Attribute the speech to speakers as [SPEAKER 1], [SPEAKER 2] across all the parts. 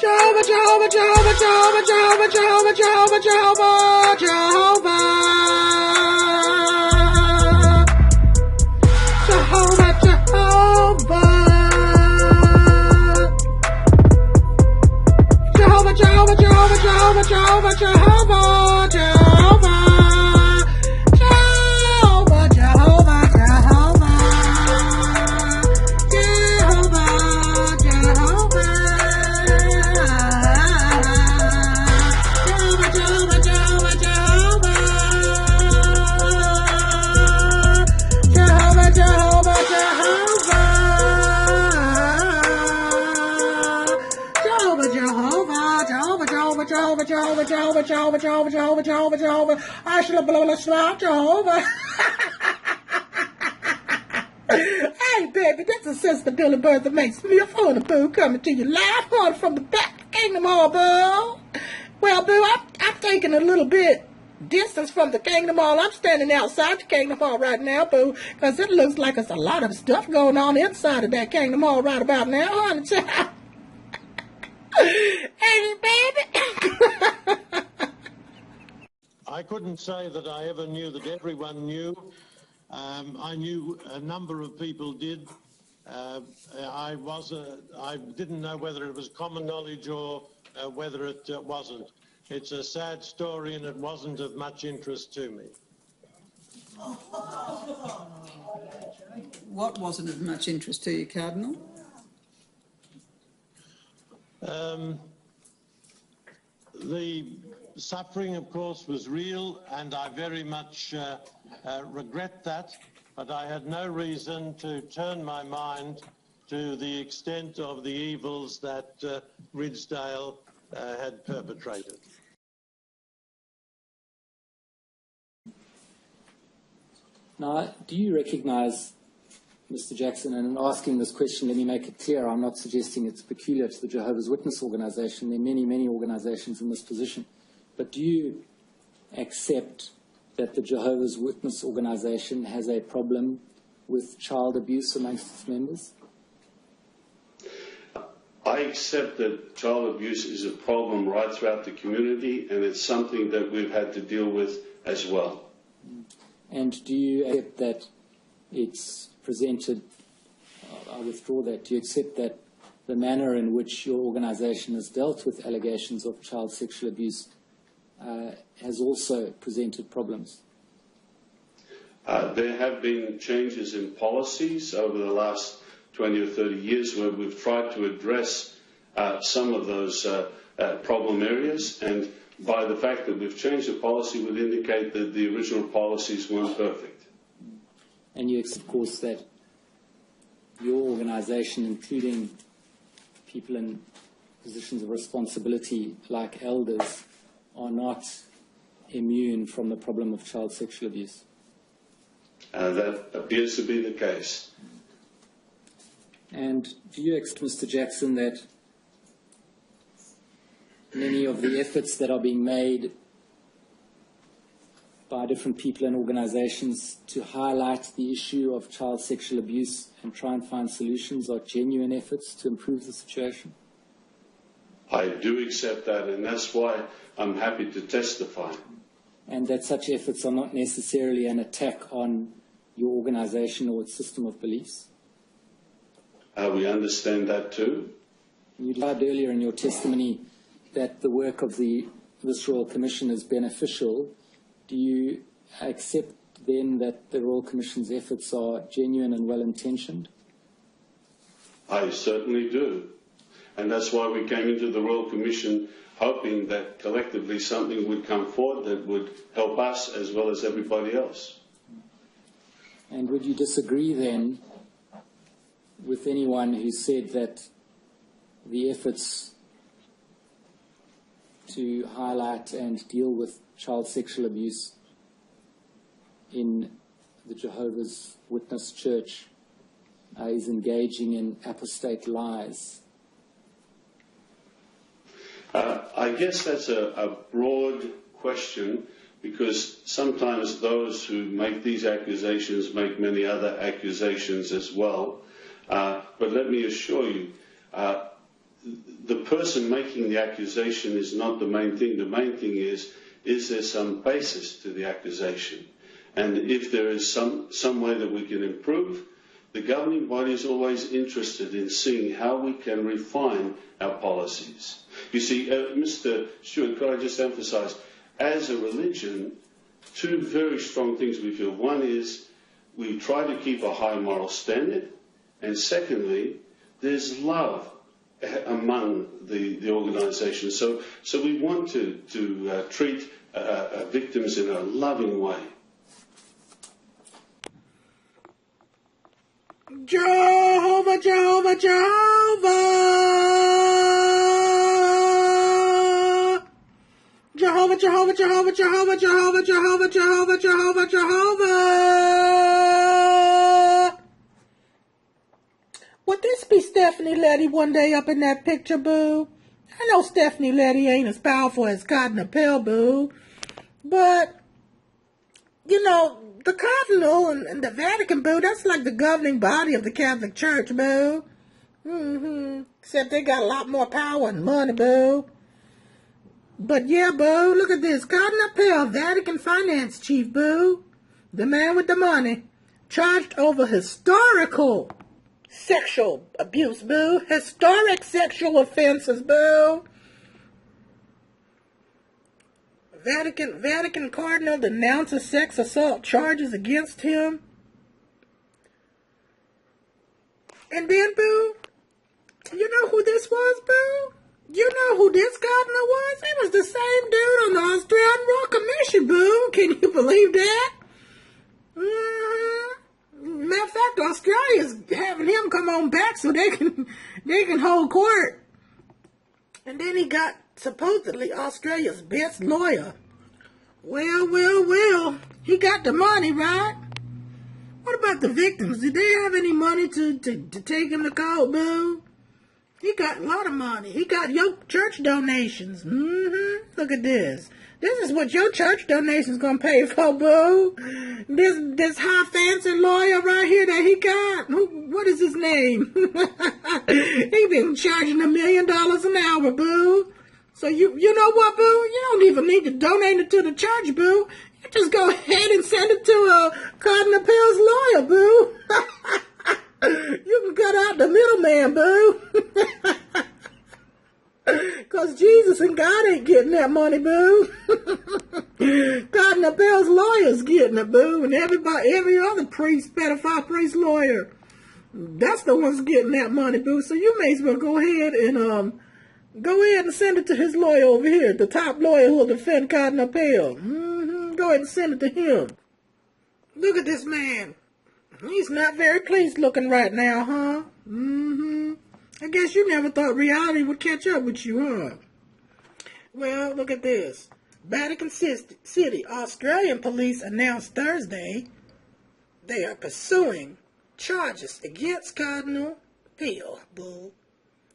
[SPEAKER 1] Jehovah, Jehovah, Jehovah, Jehovah, Jehovah, Jehovah, Jehovah, Jehovah, Jehovah. Jehovah, Jehovah. Jehovah, Jehovah, Jehovah, Jehovah, Jehovah, Jehovah, Jehovah. Jehovah, Jehovah, Jehovah, Jehovah, Jehovah, Jehovah, Jehovah, I shall blow Jehovah. Hey, baby, this is Sister Billy Bird that makes me a phone, boo, coming to you live, hard from the back Kingdom Hall, boo. Well, boo, I'm taking a little bit distance from the Kingdom Hall. I'm standing outside the Kingdom Hall right now, boo, because it looks like there's a lot of stuff going on inside of that Kingdom Hall right about now, honey child. Hey, baby.
[SPEAKER 2] I couldn't say that I ever knew that everyone knew. I knew a number of people did. I didn't know whether it was common knowledge or whether it wasn't. It's a sad story and it wasn't of much interest to me.
[SPEAKER 3] What wasn't of much interest to you, Cardinal?
[SPEAKER 2] The suffering, of course, was real, and I very much regret that, but I had no reason to turn my mind to the extent of the evils that Ridsdale had perpetrated.
[SPEAKER 4] Now, do you recognise, Mr. Jackson, and in asking this question, let me make it clear, I'm not suggesting it's peculiar to the Jehovah's Witness organisation. There are many, many organisations in this position. But do you accept that the Jehovah's Witness organisation has a problem with child abuse amongst its members?
[SPEAKER 5] I accept that child abuse is a problem right throughout the community, and it's something that we've had to deal with as well.
[SPEAKER 4] And do you accept that it's presented, I withdraw that, do you accept that the manner in which your organisation has dealt with allegations of child sexual abuse has also presented problems?
[SPEAKER 5] There have been changes in policies over the last 20 or 30 years where we've tried to address some of those problem areas, and by the fact that we've changed the policy would indicate that the original policies weren't perfect.
[SPEAKER 4] And you accept, of course, that your organisation, including people in positions of responsibility like elders, are not immune from the problem of child sexual abuse?
[SPEAKER 5] That appears to be the case.
[SPEAKER 4] And do you accept, Mr. Jackson, that many of the efforts that are being made by different people and organisations to highlight the issue of child sexual abuse and try and find solutions are genuine efforts to improve the situation?
[SPEAKER 5] I do accept that, and that's why I'm happy to testify.
[SPEAKER 4] And that such efforts are not necessarily an attack on your organisation or its system of beliefs?
[SPEAKER 5] We understand that too.
[SPEAKER 4] You described earlier in your testimony that the work of this Royal Commission is beneficial. Do you accept then that the Royal Commission's efforts are genuine and well-intentioned?
[SPEAKER 5] I certainly do. And that's why we came into the Royal Commission hoping that collectively something would come forward that would help us as well as everybody else.
[SPEAKER 4] And would you disagree then with anyone who said that the efforts to highlight and deal with child sexual abuse in the Jehovah's Witness Church is engaging in apostate lies?
[SPEAKER 5] I guess that's a broad question, because sometimes those who make these accusations make many other accusations as well. But let me assure you, the person making the accusation is not the main thing. The main thing is there some basis to the accusation? And if there is some way that we can improve, the governing body is always interested in seeing how we can refine our policies. You see, Mr. Stewart, could I just emphasise, as a religion, two very strong things we feel. One is we try to keep a high moral standard, and secondly, there's love among the organisation. So we want to treat victims in a loving way.
[SPEAKER 1] Jehovah, Jehovah, Jehovah. Jehovah, Jehovah, Jehovah, Jehovah, Jehovah, Jehovah, Jehovah, Jehovah, Jehovah. Would this be Stephanie Letty one day up in that picture, boo? I know Stephanie Letty ain't as powerful as Cardinal Pell, boo. But, you know, the Cardinal and the Vatican, boo, that's like the governing body of the Catholic Church, boo. Except they got a lot more power and money, boo. But yeah, boo, look at this. Cardinal Pell, Vatican finance chief, boo. The man with the money. Charged over historical sexual abuse, boo. Historic sexual offenses, boo. Vatican Cardinal denounces sex assault charges against him. And then, boo, you know who this was, boo? You know who this Cardinal was? It was the same dude on the Australian Royal Commission, boo. Can you believe that? Matter of fact, Australia's having him come on back so they can hold court. And then he got supposedly Australia's best lawyer. Well, he got the money, right? What about the victims? Did they have any money to take him to court, boo? He got a lot of money. He got your church donations. Look at this. This is what your church donations gonna pay for, boo. This high fancy lawyer right here that he got. What is his name? He been charging $1 million an hour, boo. So you know what, boo? You don't even need to donate it to the church, boo. You just go ahead and send it to Cardinal Pell's lawyer, boo. You can cut out the middleman, boo. Because Jesus and God ain't getting that money, boo. Cardinal Pell's lawyer's getting it, boo. And every other priest, pedophile priest lawyer, that's the ones getting that money, boo. So you may as well go ahead and send it to his lawyer over here, the top lawyer who will defend Cardinal Pell. Go ahead and send it to him. Look at this man. He's not very pleased looking right now, huh? I guess you never thought reality would catch up with you, huh? Well, look at this. Vatican City, Australian police announced Thursday they are pursuing charges against Cardinal Pell,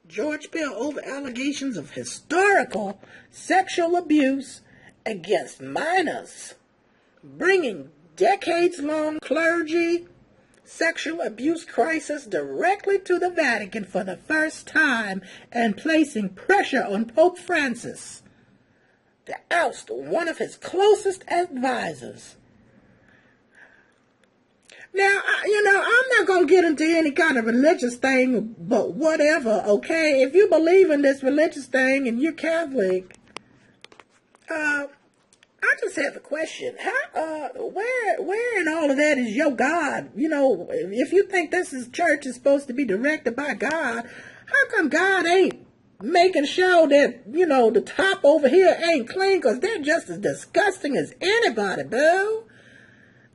[SPEAKER 1] George Pell, over allegations of historical sexual abuse against minors, bringing decades-long clergy sexual abuse crisis directly to the Vatican for the first time and placing pressure on Pope Francis to oust one of his closest advisors. Now, I'm not going to get into any kind of religious thing, but whatever, okay? If you believe in this religious thing and you're Catholic, I just have a question. Where in all of that is your God? If you think church is supposed to be directed by God, how come God ain't making sure that, the top over here ain't clean? Because they're just as disgusting as anybody, boo.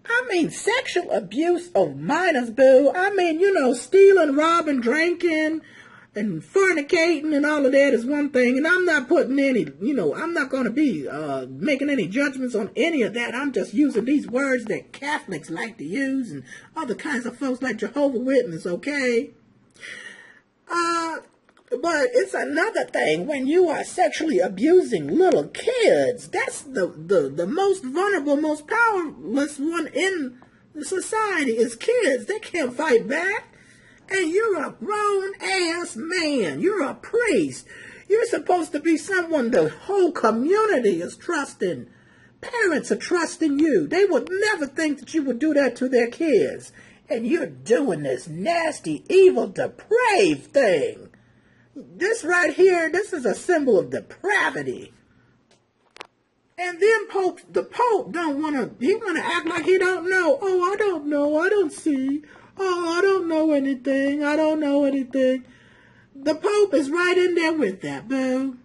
[SPEAKER 1] I mean, sexual abuse of minors, boo. I mean, stealing, robbing, drinking, and fornicating and all of that is one thing. And I'm not putting any, I'm not going to be making any judgments on any of that. I'm just using these words that Catholics like to use and other kinds of folks like Jehovah Witness, okay? But it's another thing when you are sexually abusing little kids. That's the most vulnerable, most powerless one in the society is kids. They can't fight back. And you're a grown-ass man. You're a priest. You're supposed to be someone the whole community is trusting. Parents are trusting you. They would never think that you would do that to their kids. And you're doing this nasty, evil, depraved thing. This right here, this is a symbol of depravity. And then the Pope he want to act like he don't know. Oh, I don't know. I don't see. Oh, I don't know anything. I don't know anything. The Pope is right in there with that, boo.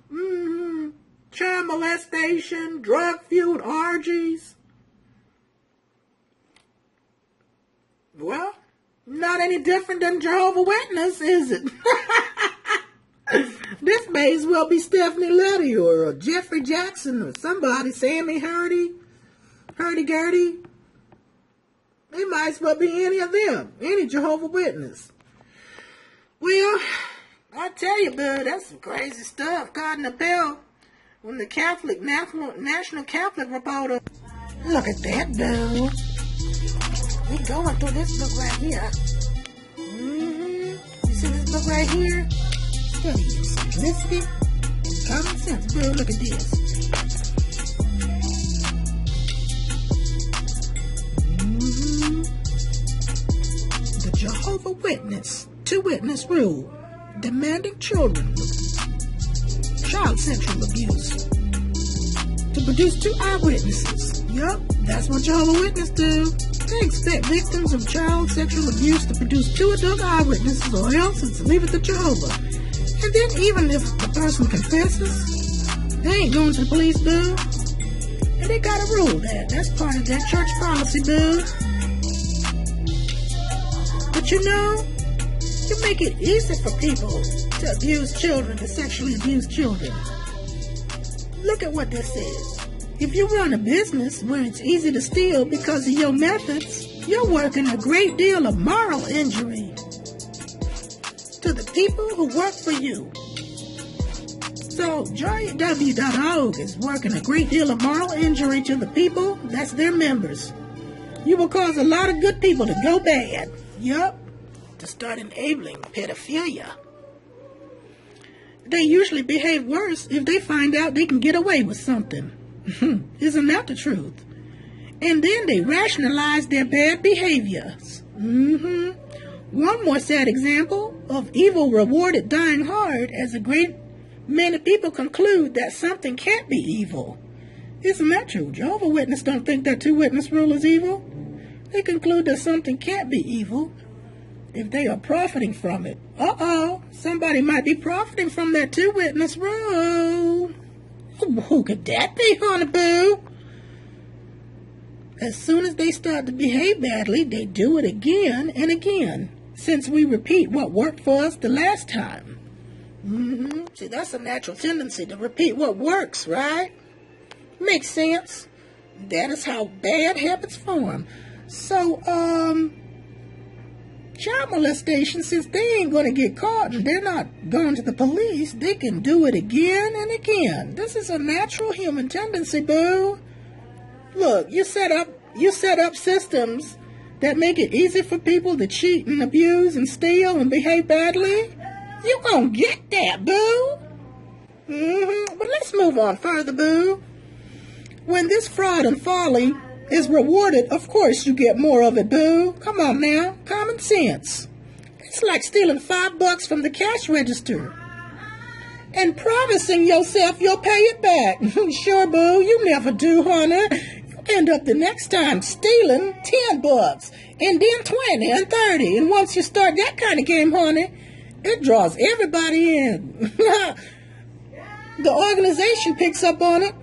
[SPEAKER 1] Child molestation, drug-fueled orgies. Well, not any different than Jehovah's Witness, is it? This may as well be Stephanie Letty or Geoffrey Jackson or somebody, Sammy Hurdy-Gurdy. It might as well be any of them, any Jehovah's Witness. Well, I tell you, bud, that's some crazy stuff. Cardinal Pell, when the National Catholic Reporter. Look at that, dude. We going through this book right here. You see this book right here? Study your simplicity, common sense, bro. Look at this. The Jehovah's Witness, two-witness rule, demanding children, child sexual abuse, to produce 2 eyewitnesses. Yup, that's what Jehovah's Witnesses do. They expect victims of child sexual abuse to produce 2 adult eyewitnesses, or else it's leave it to Jehovah. And then even if the person confesses, they ain't going to the police, boo. And they got a rule that. That's part of their church policy, boo. But you know, you make it easy for people to abuse children, to sexually abuse children. Look at what this is. If you run a business where it's easy to steal because of your methods, you're working a great deal of moral injury to the people who work for you. So joyw.org is working a great deal of moral injury to the people that's their members. You will cause a lot of good people to go bad. Yup, to start enabling pedophilia. They usually behave worse if they find out they can get away with something. Isn't that the truth? And then they rationalize their bad behaviors. One more sad example of evil rewarded dying hard, as a great many people conclude that something can't be evil. Isn't that true? Jehovah's Witnesses don't think that two-witness rule is evil. They conclude that something can't be evil if they are profiting from it. Somebody might be profiting from that two-witness rule. Who could that be, honey boo? As soon as they start to behave badly, they do it again and again, since we repeat what worked for us the last time. See, that's a natural tendency to repeat what works, right? Makes sense. That is how bad habits form. So, child molestation, since they ain't going to get caught and they're not going to the police, they can do it again and again. This is a natural human tendency, boo. Look, you set up systems that make it easy for people to cheat and abuse and steal and behave badly. You gonna get that, boo. But let's move on further, boo. When this fraud and folly is rewarded, of course you get more of it, boo. Come on now, common sense. It's like stealing $5 from the cash register and promising yourself you'll pay it back. Sure, boo, you never do, honey. You end up the next time stealing $10 and then 20 and 30. And once you start that kind of game, honey, it draws everybody in. The organization picks up on it.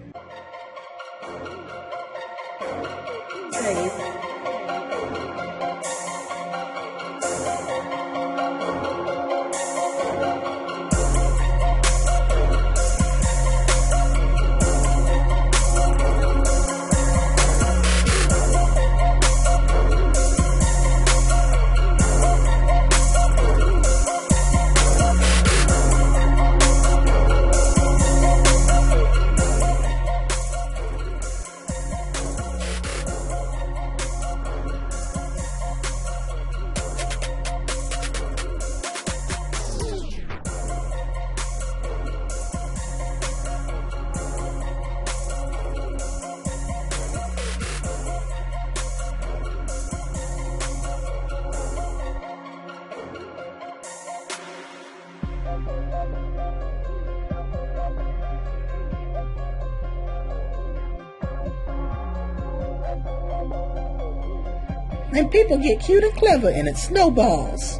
[SPEAKER 1] And people get cute and clever and it snowballs.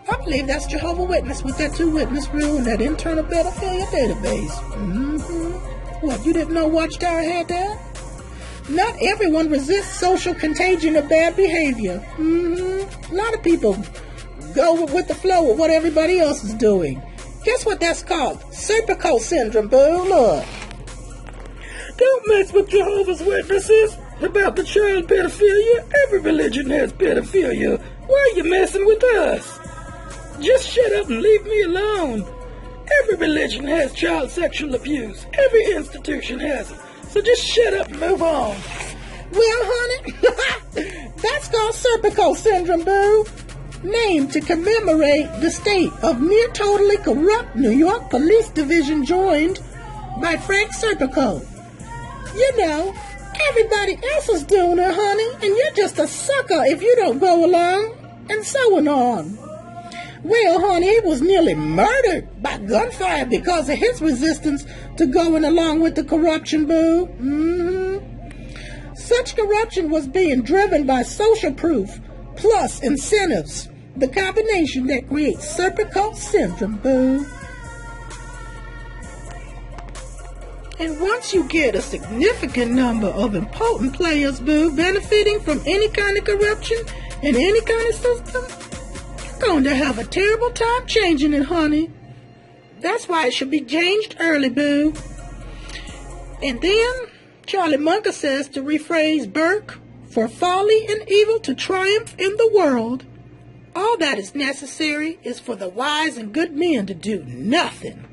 [SPEAKER 1] I believe that's Jehovah's Witness with that 2-witness rule and that internal pedophilia database. What, you didn't know Watchtower had that? Not everyone resists social contagion of bad behavior. A lot of people go with the flow of what everybody else is doing. Guess what that's called? Serpico syndrome, boo. Look. Don't mess with Jehovah's Witnesses about the child pedophilia. Every religion has pedophilia. Why are you messing with us? Just shut up and leave me alone. Every religion has child sexual abuse. Every institution has it. So just shut up and move on. Well, honey, that's called Serpico syndrome, boo. Named to commemorate the state of near totally corrupt New York Police Division joined by Frank Serpico. You know, everybody else is doing it, honey, and you're just a sucker if you don't go along, and so on. Well, honey, he was nearly murdered by gunfire because of his resistance to going along with the corruption, boo. Such corruption was being driven by social proof plus incentives, the combination that creates Serpico syndrome, boo. And once you get a significant number of important players, boo, benefiting from any kind of corruption in any kind of system, you're going to have a terrible time changing it, honey. That's why it should be changed early, boo. And then Charlie Munger says to rephrase Burke, for folly and evil to triumph in the world, all that is necessary is for the wise and good men to do nothing.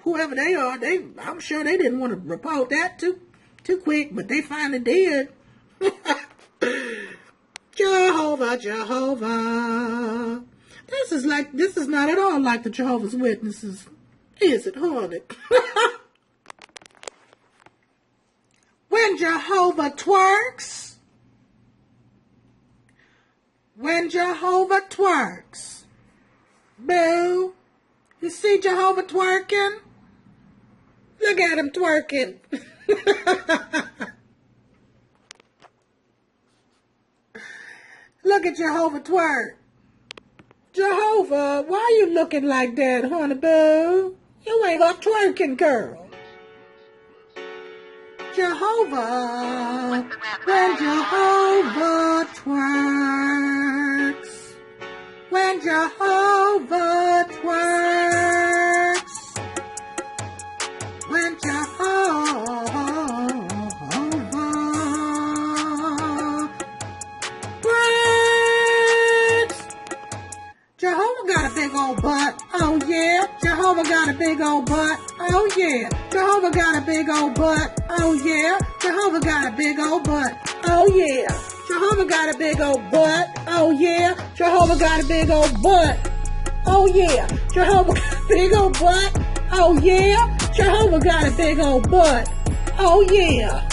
[SPEAKER 1] Whoever they are, I'm sure they didn't want to report that too quick, but they finally did. Jehovah, Jehovah. This is not at all like the Jehovah's Witnesses, is it, honey? When Jehovah twerks, boo. You see Jehovah twerking? Look at him twerking. Look at Jehovah twerk. Jehovah, why you looking like that, honey boo? You ain't got twerking, girl. Jehovah, when Jehovah twerks. When Jehovah twerks, when Jehovah twerks. Jehovah got a big old butt, oh yeah. Jehovah got a big old butt, oh yeah. Jehovah got a big old butt, oh yeah. Jehovah got a big old butt, oh yeah. Jehovah got a big old butt, oh yeah. Jehovah got a big old butt, oh yeah. Jehovah got a big old butt, oh yeah. Jehovah got a big old butt, oh yeah.